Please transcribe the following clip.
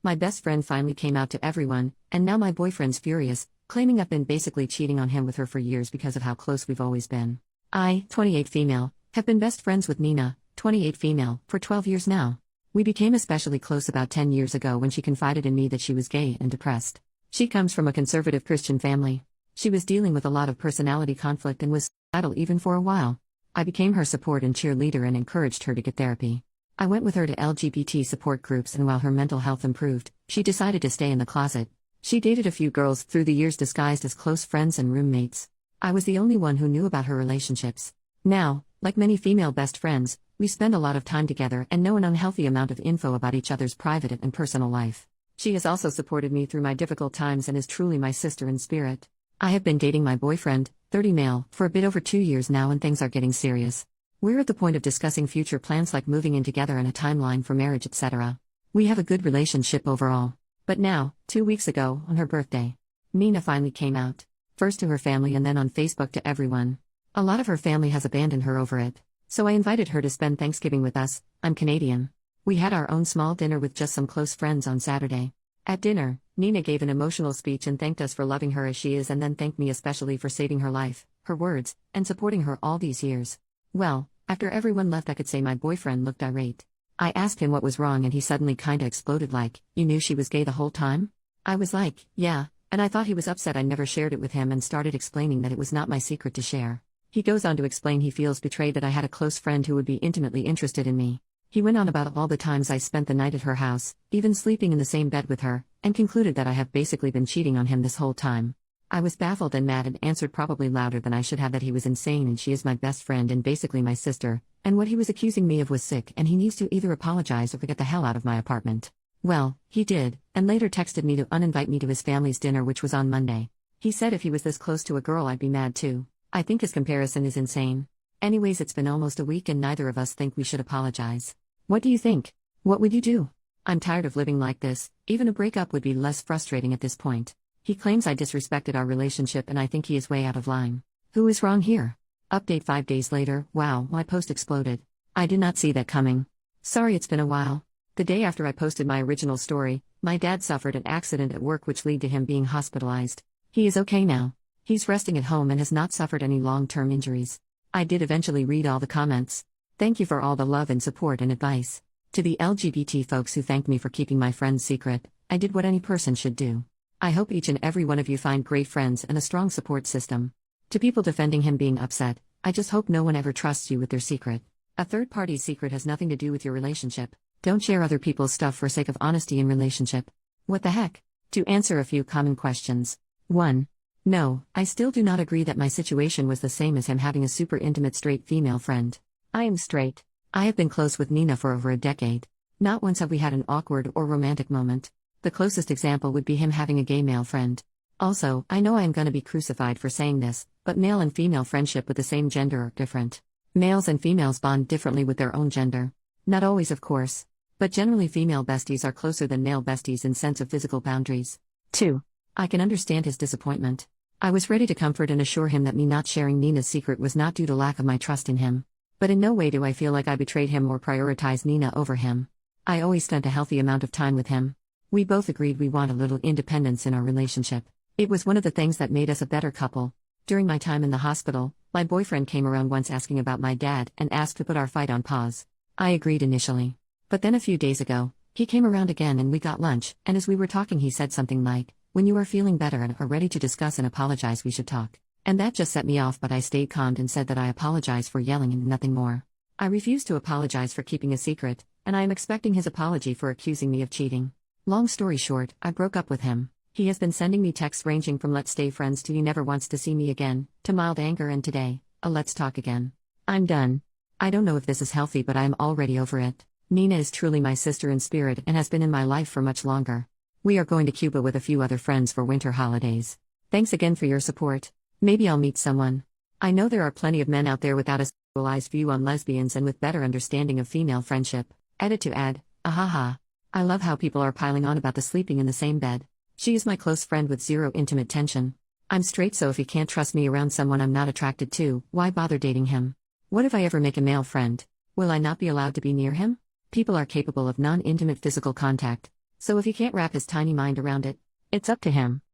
My best friend finally came out to everyone, and now my boyfriend's furious, claiming I've been basically cheating on him with her for years because of how close we've always been. I, 28 female, have been best friends with Nina, 28 female, for 12 years now. We became especially close about 10 years ago when she confided in me that she was gay and depressed. She comes from a conservative Christian family. She was dealing with a lot of personality conflict and was suicidal even for a while. I became her support and cheerleader and encouraged her to get therapy. I went with her to LGBT support groups, and while her mental health improved, she decided to stay in the closet. She dated a few girls through the years disguised as close friends and roommates. I was the only one who knew about her relationships. Now, like many female best friends, we spend a lot of time together and know an unhealthy amount of info about each other's private and personal life. She has also supported me through my difficult times and is truly my sister in spirit. I have been dating my boyfriend, 30 male, for a bit over 2 years now, and things are getting serious. We're at the point of discussing future plans like moving in together and a timeline for marriage, etc. We have a good relationship overall. But now, 2 weeks ago, on her birthday, Nina finally came out. First to her family and then on Facebook to everyone. A lot of her family has abandoned her over it. So I invited her to spend Thanksgiving with us. I'm Canadian. We had our own small dinner with just some close friends on Saturday. At dinner, Nina gave an emotional speech and thanked us for loving her as she is, and then thanked me especially for saving her life, her words, and supporting her all these years. Well, after everyone left, I could say my boyfriend looked irate. I asked him what was wrong, and he suddenly kinda exploded like, "You knew she was gay the whole time?" I was like, "Yeah," and I thought he was upset I never shared it with him, and started explaining that it was not my secret to share. He goes on to explain he feels betrayed that I had a close friend who would be intimately interested in me. He went on about all the times I spent the night at her house, even sleeping in the same bed with her, and concluded that I have basically been cheating on him this whole time. I was baffled and mad and answered probably louder than I should have that he was insane and she is my best friend and basically my sister, and what he was accusing me of was sick and he needs to either apologize or get the hell out of my apartment. Well, he did, and later texted me to uninvite me to his family's dinner, which was on Monday. He said if he was this close to a girl I'd be mad too. I think his comparison is insane. Anyways, it's been almost a week and neither of us think we should apologize. What do you think? What would you do? I'm tired of living like this. Even a breakup would be less frustrating at this point. He claims I disrespected our relationship and I think he is way out of line. Who is wrong here? Update 5 days later. Wow, my post exploded. I did not see that coming. Sorry, it's been a while. The day after I posted my original story, my dad suffered an accident at work which led to him being hospitalized. He is okay now. He's resting at home and has not suffered any long-term injuries. I did eventually read all the comments. Thank you for all the love and support and advice. To the LGBT folks who thanked me for keeping my friend's secret, I did what any person should do. I hope each and every one of you find great friends and a strong support system. To people defending him being upset, I just hope no one ever trusts you with their secret. A third party's secret has nothing to do with your relationship. Don't share other people's stuff for sake of honesty in relationship. What the heck? To answer a few common questions. 1. No, I still do not agree that my situation was the same as him having a super intimate straight female friend. I am straight. I have been close with Nina for over a decade. Not once have we had an awkward or romantic moment. The closest example would be him having a gay male friend. Also, I know I am gonna be crucified for saying this, but male and female friendship with the same gender are different. Males and females bond differently with their own gender. Not always, of course. But generally female besties are closer than male besties in sense of physical boundaries. 2. I can understand his disappointment. I was ready to comfort and assure him that me not sharing Nina's secret was not due to lack of my trust in him. But in no way do I feel like I betrayed him or prioritized Nina over him. I always spent a healthy amount of time with him. We both agreed we want a little independence in our relationship. It was one of the things that made us a better couple. During my time in the hospital, my boyfriend came around once asking about my dad and asked to put our fight on pause. I agreed initially. But then a few days ago, he came around again and we got lunch, and as we were talking he said something like, "When you are feeling better and are ready to discuss and apologize, we should talk." And that just set me off, but I stayed calm and said that I apologize for yelling and nothing more. I refused to apologize for keeping a secret, and I am expecting his apology for accusing me of cheating. Long story short, I broke up with him. He has been sending me texts ranging from "let's stay friends" to "he never wants to see me again," to mild anger, and today, a "let's talk again." I'm done. I don't know if this is healthy, but I am already over it. Nina is truly my sister in spirit and has been in my life for much longer. We are going to Cuba with a few other friends for winter holidays. Thanks again for your support. Maybe I'll meet someone. I know there are plenty of men out there without a sexualized view on lesbians and with better understanding of female friendship. Edit to add, ahaha. I love how people are piling on about the sleeping in the same bed. She is my close friend with zero intimate tension. I'm straight, so if he can't trust me around someone I'm not attracted to, why bother dating him? What if I ever make a male friend? Will I not be allowed to be near him? People are capable of non-intimate physical contact. So if he can't wrap his tiny mind around it, it's up to him.